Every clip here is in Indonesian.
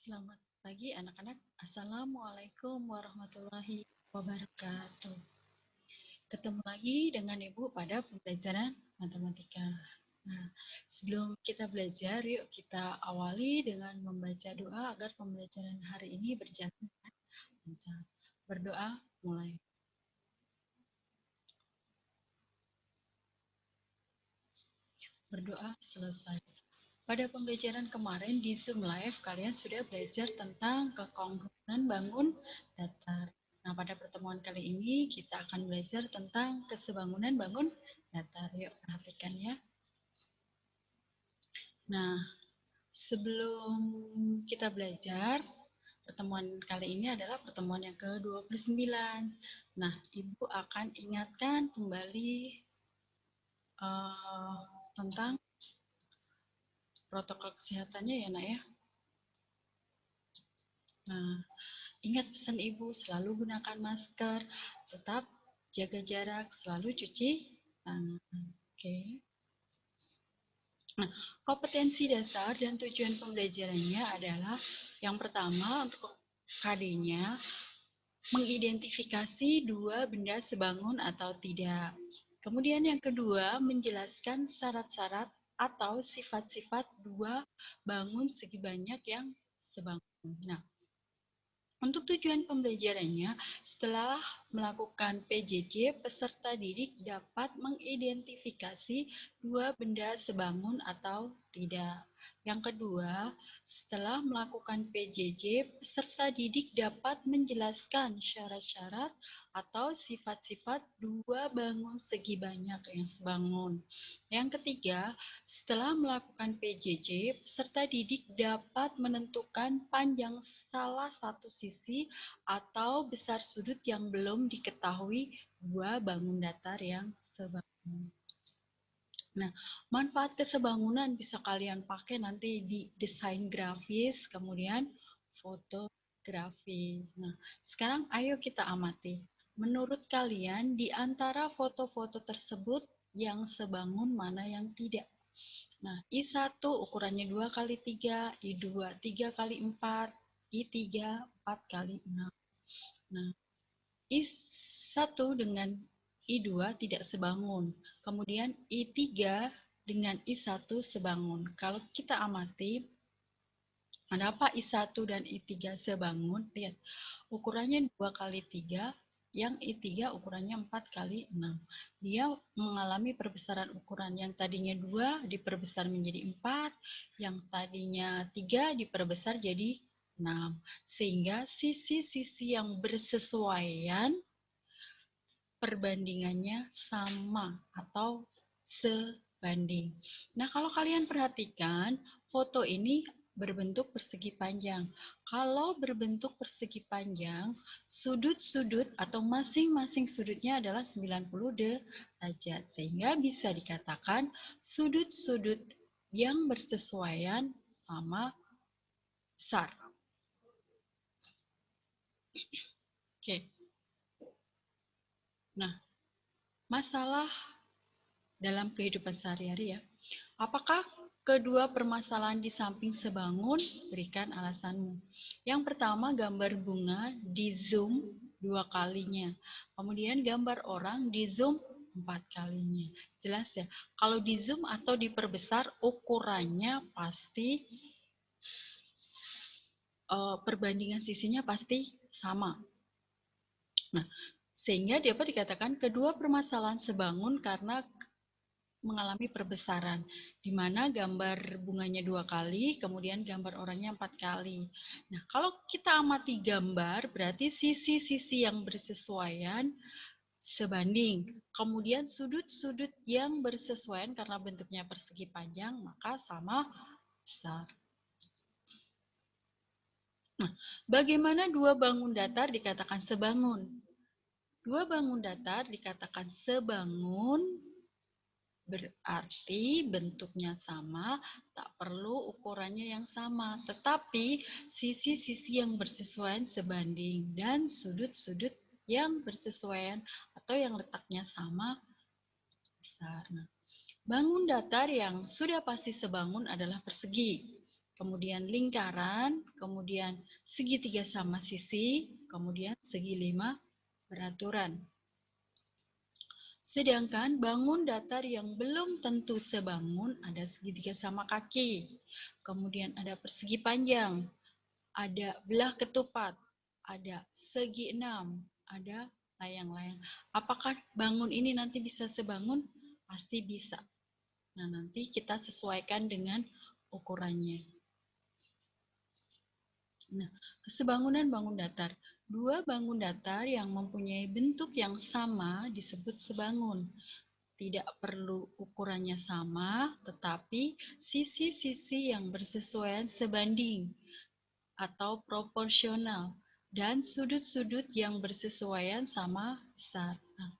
Selamat pagi anak-anak. Assalamualaikum warahmatullahi wabarakatuh. Ketemu lagi dengan Ibu pada pembelajaran matematika. Nah, sebelum kita belajar, yuk kita awali dengan membaca doa agar pembelajaran hari ini berjalan dengan lancar. Berdoa mulai. Berdoa selesai. Pada pembelajaran kemarin di Zoom Live, kalian sudah belajar tentang kekongrunan bangun datar. Nah, pada pertemuan kali ini kita akan belajar tentang kesebangunan bangun datar. Yuk, perhatikan ya. Nah, sebelum kita belajar, pertemuan kali ini adalah pertemuan yang ke-29. Nah, Ibu akan ingatkan kembali tentang protokol kesehatannya ya, Nak ya. Nah, ingat pesan Ibu, selalu gunakan masker, tetap jaga jarak, selalu cuci tangan. Oke. Nah, kompetensi dasar dan tujuan pembelajarannya adalah yang pertama untuk KD-nya, mengidentifikasi dua benda sebangun atau tidak. Kemudian yang kedua, menjelaskan syarat-syarat atau sifat-sifat dua bangun segi banyak yang sebangun. Nah, untuk tujuan pembelajarannya, setelah melakukan PJJ, peserta didik dapat mengidentifikasi dua benda sebangun atau tidak. Yang kedua, setelah melakukan PJJ, peserta didik dapat menjelaskan syarat-syarat atau sifat-sifat dua bangun segi banyak yang sebangun. Yang ketiga, setelah melakukan PJJ, peserta didik dapat menentukan panjang salah satu sisi atau besar sudut yang belum diketahui dua bangun datar yang sebangun. Nah, manfaat kesebangunan bisa kalian pakai nanti di desain grafis, kemudian fotografi. Nah, sekarang ayo kita amati. Menurut kalian, di antara foto-foto tersebut, yang sebangun mana yang tidak? Nah, I1 ukurannya 2 kali 3, I2 3 kali 4, I3 4 kali 6. Nah, I1 dengan I2 tidak sebangun. Kemudian I3 dengan I1 sebangun. Kalau kita amati, kenapa I1 dan I3 sebangun? Lihat, ukurannya 2 kali 3, yang I3 ukurannya 4 kali 6. Dia mengalami perbesaran ukuran. Yang tadinya 2 diperbesar menjadi 4, yang tadinya 3 diperbesar jadi 6. Sehingga sisi-sisi yang bersesuaian perbandingannya sama atau sebanding. Nah, kalau kalian perhatikan, foto ini berbentuk persegi panjang. Kalau berbentuk persegi panjang, sudut-sudut atau masing-masing sudutnya adalah 90 derajat. Sehingga bisa dikatakan sudut-sudut yang bersesuaian sama besar. Oke. Nah, masalah dalam kehidupan sehari-hari ya. Apakah kedua permasalahan di samping sebangun? Berikan alasanmu. Yang pertama, gambar bunga di zoom 2 kalinya. Kemudian gambar orang di zoom 4 kalinya. Jelas ya? Kalau di zoom atau diperbesar, ukurannya pasti perbandingan sisinya pasti sama. Nah, sehingga dapat dikatakan kedua permasalahan sebangun karena mengalami perbesaran, di mana gambar bunganya 2 kali, kemudian gambar orangnya 4 kali. Nah, kalau kita amati gambar, berarti sisi-sisi yang bersesuaian sebanding. Kemudian sudut-sudut yang bersesuaian karena bentuknya persegi panjang, maka sama besar. Nah, bagaimana dua bangun datar dikatakan sebangun? Dua bangun datar dikatakan sebangun berarti bentuknya sama, tak perlu ukurannya yang sama, tetapi sisi-sisi yang bersesuaian sebanding dan sudut-sudut yang bersesuaian atau yang letaknya sama besar. Nah, bangun datar yang sudah pasti sebangun adalah persegi. kemudian lingkaran, kemudian segitiga sama sisi, kemudian segi 5 beraturan. Sedangkan bangun datar yang belum tentu sebangun ada segitiga sama kaki, kemudian ada persegi panjang, ada belah ketupat, ada segi 6, ada layang-layang. Apakah bangun ini nanti bisa sebangun? Pasti bisa. Nah, nanti kita sesuaikan dengan ukurannya. Nah, kesebangunan bangun datar. Dua bangun datar yang mempunyai bentuk yang sama disebut sebangun. Tidak perlu ukurannya sama, tetapi sisi-sisi yang bersesuaian sebanding atau proporsional dan sudut-sudut yang bersesuaian sama besar. Nah,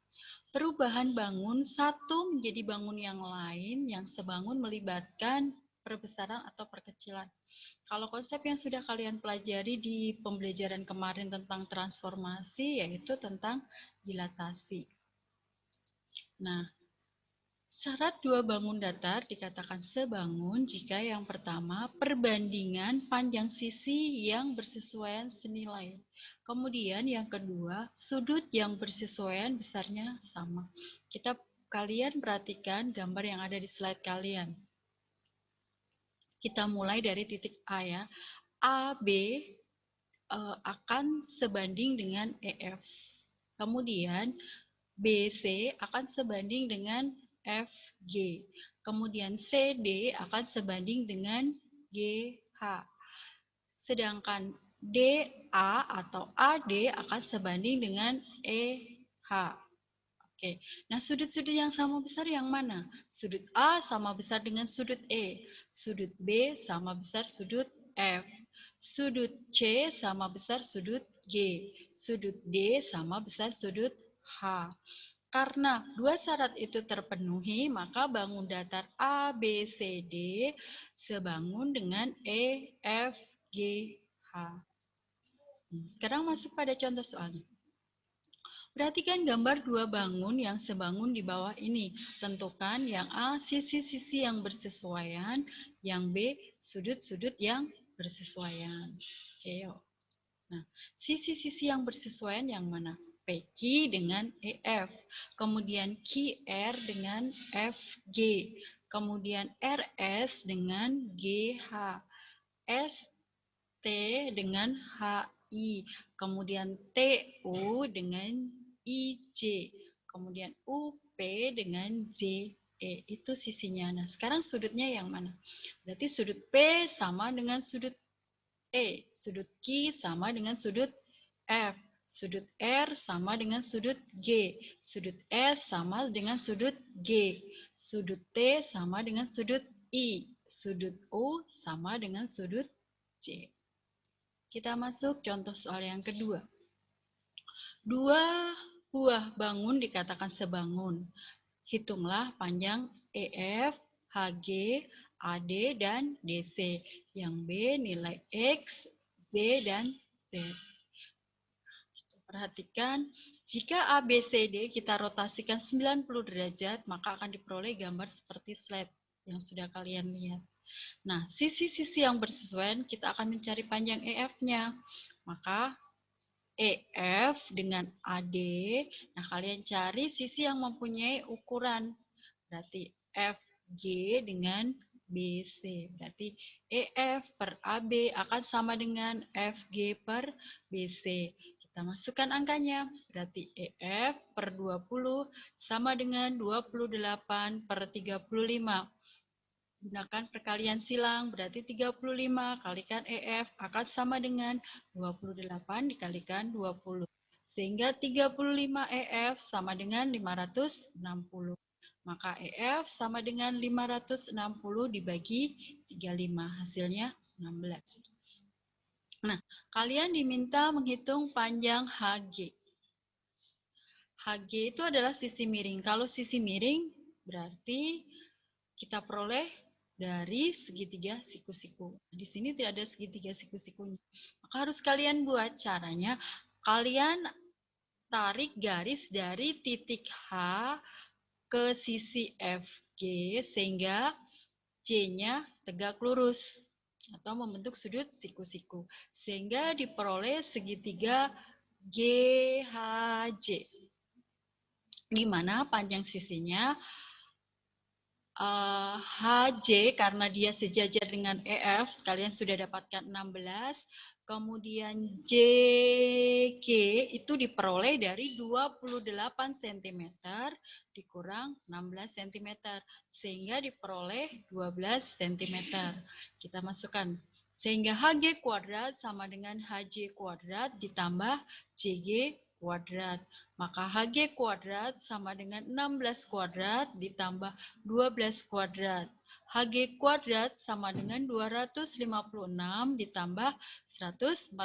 perubahan bangun satu menjadi bangun yang lain yang sebangun melibatkan perbesaran atau perkecilan. Kalau konsep yang sudah kalian pelajari di pembelajaran kemarin tentang transformasi, yaitu tentang dilatasi. Nah, syarat dua bangun datar dikatakan sebangun jika yang pertama perbandingan panjang sisi yang bersesuaian senilai. Kemudian yang kedua sudut yang bersesuaian besarnya sama. Kalian perhatikan gambar yang ada di slide kalian. Kita mulai dari titik A ya. AB akan sebanding dengan EF. Kemudian BC akan sebanding dengan FG. Kemudian CD akan sebanding dengan GH. Sedangkan DA atau AD akan sebanding dengan EH. Oke, nah sudut-sudut yang sama besar yang mana? Sudut A sama besar dengan sudut E, sudut B sama besar sudut F, sudut C sama besar sudut G, sudut D sama besar sudut H. Karena dua syarat itu terpenuhi, maka bangun datar A, B, C, D sebangun dengan E, F, G, H. Sekarang masuk pada contoh soalnya. Perhatikan gambar dua bangun yang sebangun di bawah ini. Tentukan yang A sisi-sisi yang bersesuaian, yang B sudut-sudut yang bersesuaian. Oke, yuk. Nah, sisi-sisi yang bersesuaian yang mana? PQ dengan EF, kemudian QR dengan FG, kemudian RS dengan GH, ST dengan HI, kemudian TU dengan IJ, kemudian UP dengan JE. Itu sisinya. Nah, sekarang sudutnya yang mana? Berarti sudut P sama dengan sudut E, sudut Q sama dengan sudut F, sudut R sama dengan sudut G, sudut S sama dengan sudut G, sudut T sama dengan sudut I, sudut U sama dengan sudut C. Kita masuk contoh soal yang kedua. Dua buah bangun dikatakan sebangun. Hitunglah panjang EF, HG, AD, dan DC. Yang B nilai X, Z, dan Z. Perhatikan, jika ABCD kita rotasikan 90 derajat, maka akan diperoleh gambar seperti slide yang sudah kalian lihat. Nah, sisi-sisi yang bersesuaian kita akan mencari panjang EF-nya. Maka EF dengan AD, nah kalian cari sisi yang mempunyai ukuran. Berarti FG dengan BC. Berarti EF per AB akan sama dengan FG per BC. Kita masukkan angkanya. Berarti EF per 20 sama dengan 28 per 35. Gunakan perkalian silang, berarti 35 kalikan EF akan sama dengan 28 dikalikan 20. Sehingga 35 EF sama dengan 560. Maka EF sama dengan 560 dibagi 35, hasilnya 16. Nah, kalian diminta menghitung panjang HG. HG itu adalah sisi miring. Kalau sisi miring, berarti kita peroleh dari segitiga siku-siku. Di sini tidak ada segitiga siku-sikunya. Maka harus kalian buat caranya, kalian tarik garis dari titik H ke sisi FG sehingga C-nya tegak lurus. atau membentuk sudut siku-siku. Sehingga diperoleh segitiga GHJ. Di mana panjang sisinya HJ karena dia sejajar dengan EF, kalian sudah dapatkan 16. Kemudian JK itu diperoleh dari 28 cm dikurang 16 cm. Sehingga diperoleh 12 cm. Kita masukkan. Sehingga HG kuadrat sama dengan HJ kuadrat ditambah JG kuadrat. Maka HG kuadrat sama dengan 16 kuadrat ditambah 12 kuadrat. HG kuadrat sama dengan 256 ditambah 144.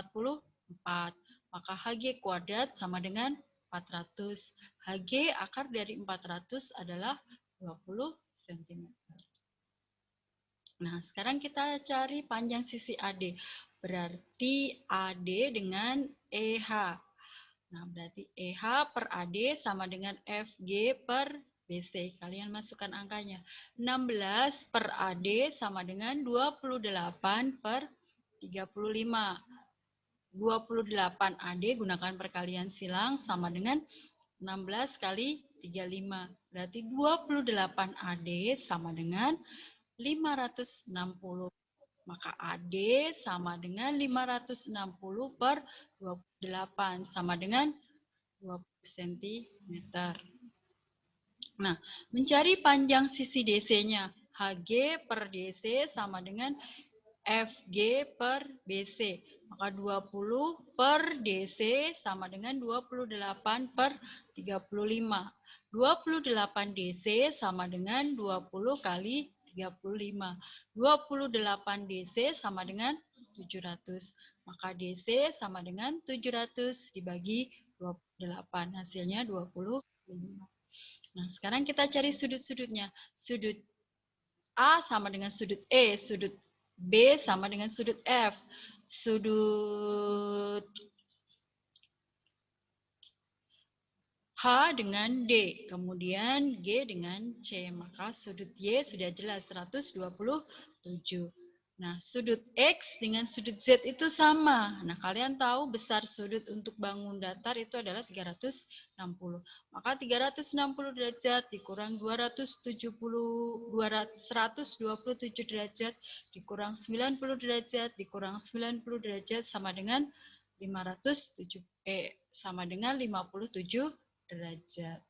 Maka HG kuadrat sama dengan 400. HG akar dari 400 adalah 20 cm. Nah, sekarang kita cari panjang sisi AD. Berarti AD dengan EH. Nah, berarti EH per AD sama dengan FG per BC. Kalian masukkan angkanya. 16 per AD sama dengan 28 per 35. 28 AD gunakan perkalian silang sama dengan 16 kali 35. Berarti 28 AD sama dengan 560. Maka AD sama dengan 560 per 28 sama dengan 20 cm. Nah, mencari panjang sisi DC-nya. HG per DC sama dengan FG per BC. Maka 20 per DC sama dengan 28 per 35. 28 DC sama dengan 20 kali 35. 28 DC sama dengan 700. Maka DC sama dengan 700 dibagi 28. Hasilnya 25. Nah, sekarang kita cari sudut-sudutnya. Sudut A sama dengan sudut E. Sudut B sama dengan sudut F. Sudut H dengan D, kemudian G dengan C. Maka sudut Y sudah jelas 127. Nah, sudut X dengan sudut Z itu sama. Nah, kalian tahu besar sudut untuk bangun datar itu adalah 360. Maka 360 derajat dikurang 127 derajat dikurang 90 derajat dikurang 90 derajat sama dengan 57 derajat.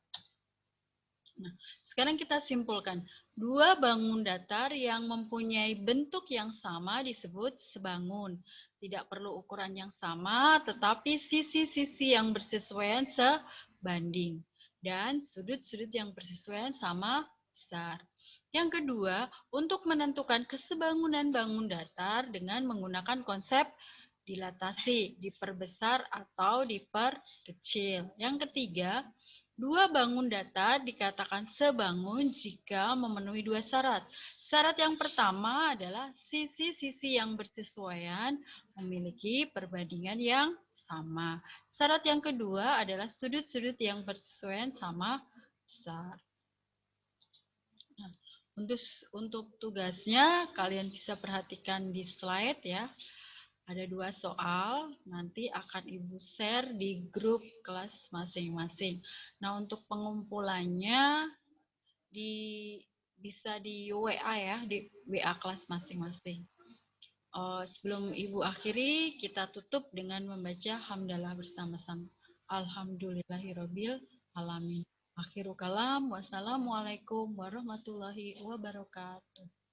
Nah, sekarang kita simpulkan. Dua bangun datar yang mempunyai bentuk yang sama disebut sebangun. Tidak perlu ukuran yang sama, tetapi sisi-sisi yang bersesuaian sebanding. Dan sudut-sudut yang bersesuaian sama besar. Yang kedua, untuk menentukan kesebangunan bangun datar dengan menggunakan konsep dilatasi, diperbesar atau diperkecil. Yang ketiga, dua bangun datar dikatakan sebangun jika memenuhi dua syarat. Syarat yang pertama adalah sisi-sisi yang bersesuaian memiliki perbandingan yang sama. Syarat yang kedua adalah sudut-sudut yang bersesuaian sama besar. Nah, untuk tugasnya kalian bisa perhatikan di slide ya. Ada 2 soal, nanti akan Ibu share di grup kelas masing-masing. Nah, untuk pengumpulannya bisa di WA ya, di WA kelas masing-masing. Sebelum Ibu akhiri, kita tutup dengan membaca hamdalah bersama-sama. Alhamdulillahirabbil alamin. Akhirul kalam, wassalamualaikum warahmatullahi wabarakatuh.